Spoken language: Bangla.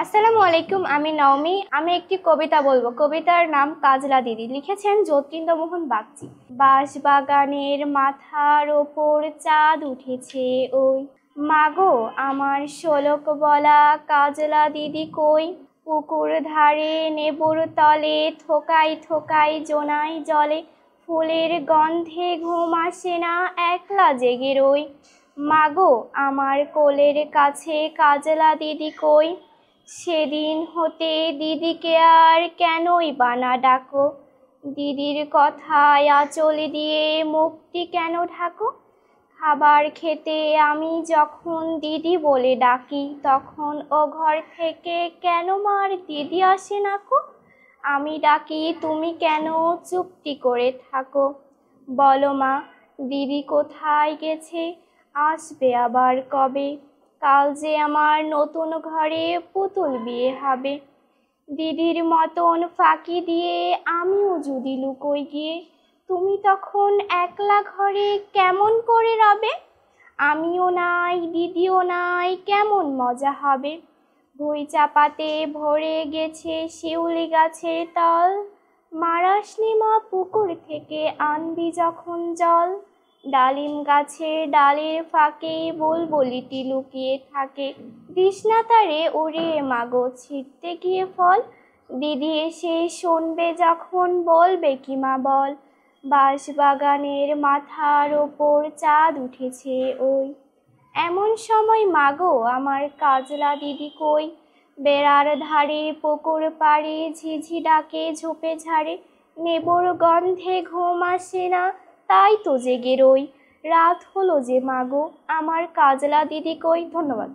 আসসালামু আলাইকুম, আমি নওমি। আমি একটি কবিতা বলবো। কবিতার নাম কাজলা দিদি, লিখেছেন যতীন্দ্রমোহন বাগচি। বাঁশবাগানের মাথার ওপর চাঁদ উঠেছে ওই, মাগো আমার শোলক বলা কাজলা দিদি কই? পুকুর ধারে নেবুর তলে থোকাই থোকাই জোনাই জলে, ফুলের গন্ধে ঘুম আসে না, একলা জেগে রই। মাগো আমার কোলের কাছে কাজলা দিদি কই? সেদিন হতে দিদিকে আর কেনই বানা ডাকো? দিদির কথায় আঁচল দিয়ে মুক্তি কেন ঢাকো? খাবার খেতে আমি যখন দিদি বলে ডাকি, তখন ও ঘর থেকে কেন মার দিদি আসে না কো? আমি ডাকি তুমি কেন চুপটি করে থাকো? বলো মা, দিদি কোথায় গেছে, আসবে আবার কবে? কাল যে আমার নতুন ঘরে পুতুল বিয়ে হবে। দিদির মতন ফাঁকি দিয়ে আমিও যদি লুকোই গিয়ে, তুমি তখন একলা ঘরে কেমন করে রবে? আমিও নাই দিদিও নাই, কেমন মজা হবে। ভুঁই চাপাতে ভরে গেছে শিউলি গাছের তল, মারাসনি মা পুকুর থেকে আনবি যখন জল। ডালিম গাছের ডালের ফাঁকে বুলবুলিটি লুকিয়ে থাকে, দিশনা তারে ওরে মাগো ছিঁড়তে গিয়ে ফল। দিদি এসে শুনবে যখন বলবে কি মা বল, বাঁশবাগানের মাথার ওপর চাঁদ উঠেছে ওই। এমন সময় মাগো আমার কাজলা দিদি কই? বেড়ার ধারে পুকুর পাড়ে ঝিঝি ডাকে ঝোপে ঝাড়ে, নেবুর গন্ধে ঘুম আসে না, তাই তো জেগে রই। রাত হলো যে মাগো, আমার কাজলা দিদি কই? ধন্যবাদ।